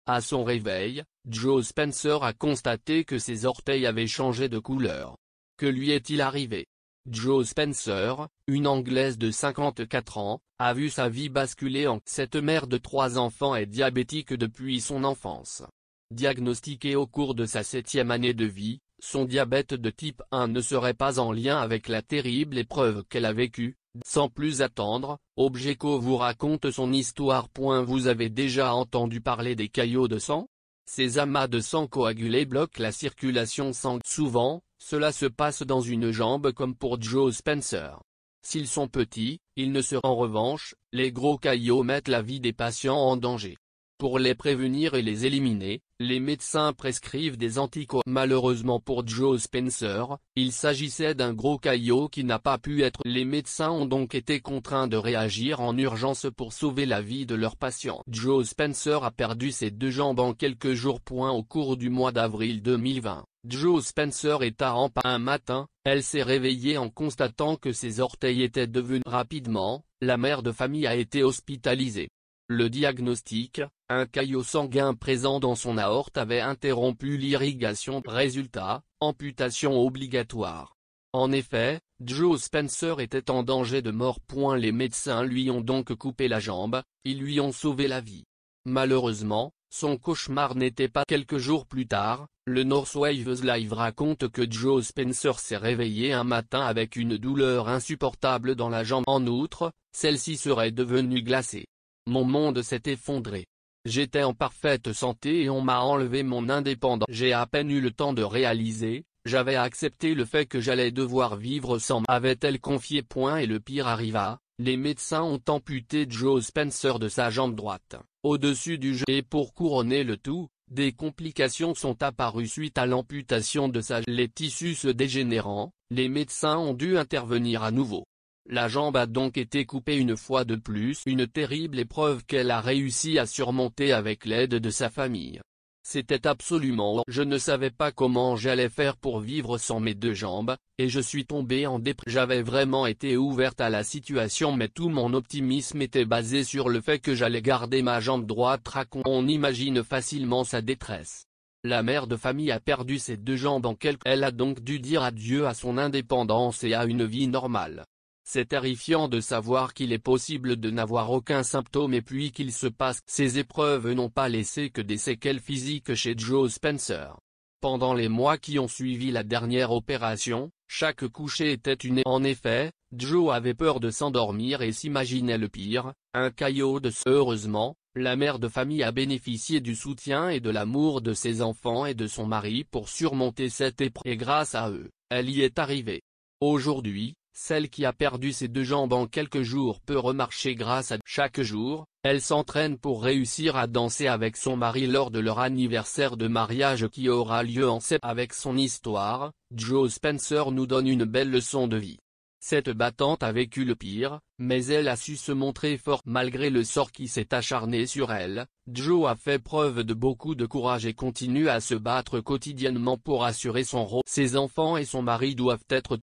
À son réveil, Joe Spencer a constaté que ses orteils avaient changé de couleur. Que lui est-il arrivé? Joe Spencer, une Anglaise de 54 ans, a vu sa vie basculer en... Cette mère de 3 enfants est diabétique depuis son enfance. Diagnostiquée au cours de sa 7e année de vie, son diabète de type 1 ne serait pas en lien avec la terrible épreuve qu'elle a vécue. Sans plus attendre, Objeco vous raconte son histoire. Vous avez déjà entendu parler des caillots de sang? Ces amas de sang coagulés bloquent la circulation sanguine. Souvent, cela se passe dans une jambe comme pour Joe Spencer. S'ils sont petits, ils ne seront en revanche, les gros caillots mettent la vie des patients en danger. Pour les prévenir et les éliminer, les médecins prescrivent des anticoagulants. Malheureusement pour Joe Spencer, il s'agissait d'un gros caillot qui n'a pas pu être. Les médecins ont donc été contraints de réagir en urgence pour sauver la vie de leur patient. Joe Spencer a perdu ses 2 jambes en quelques jours. Au cours du mois d'avril 2020, Joe Spencer est à rampe. Un matin, elle s'est réveillée en constatant que ses orteils étaient devenus. Rapidement, la mère de famille a été hospitalisée. Le diagnostic, un caillot sanguin présent dans son aorte avait interrompu l'irrigation. Résultat, amputation obligatoire. En effet, Joe Spencer était en danger de mort. Les médecins lui ont donc coupé la jambe, ils lui ont sauvé la vie. Malheureusement, son cauchemar n'était pas. Quelques jours plus tard, le Northwave Live raconte que Joe Spencer s'est réveillé un matin avec une douleur insupportable dans la jambe. En outre, celle-ci serait devenue glacée. Mon monde s'est effondré. J'étais en parfaite santé et on m'a enlevé mon indépendance. J'ai à peine eu le temps de réaliser, j'avais accepté le fait que j'allais devoir vivre sans. Avait-elle confié. Et le pire arriva, les médecins ont amputé Joe Spencer de sa jambe droite, au-dessus du genou. Et pour couronner le tout, des complications sont apparues suite à l'amputation de sa jambe. Les tissus se dégénérant, les médecins ont dû intervenir à nouveau. La jambe a donc été coupée une fois de plus. Une terrible épreuve qu'elle a réussi à surmonter avec l'aide de sa famille. C'était absolument. Je ne savais pas comment j'allais faire pour vivre sans mes 2 jambes, et je suis tombé en dépression. J'avais vraiment été ouverte à la situation, mais tout mon optimisme était basé sur le fait que j'allais garder ma jambe droite. On imagine facilement sa détresse. La mère de famille a perdu ses 2 jambes en quelques... Elle a donc dû dire adieu à son indépendance et à une vie normale. C'est terrifiant de savoir qu'il est possible de n'avoir aucun symptôme et puis qu'il se passe. Ces épreuves n'ont pas laissé que des séquelles physiques chez Joe Spencer. Pendant les mois qui ont suivi la dernière opération, chaque coucher était une... En effet, Joe avait peur de s'endormir et s'imaginait le pire, un caillot de... Heureusement, la mère de famille a bénéficié du soutien et de l'amour de ses enfants et de son mari pour surmonter cette épreuve. Et grâce à eux, elle y est arrivée. Aujourd'hui, celle qui a perdu ses 2 jambes en quelques jours peut remarcher grâce à... Chaque jour, elle s'entraîne pour réussir à danser avec son mari lors de leur anniversaire de mariage qui aura lieu en septembre. Avec son histoire, Joe Spencer nous donne une belle leçon de vie. Cette battante a vécu le pire, mais elle a su se montrer forte. Malgré le sort qui s'est acharné sur elle, Joe a fait preuve de beaucoup de courage et continue à se battre quotidiennement pour assurer son rôle. Ses enfants et son mari doivent être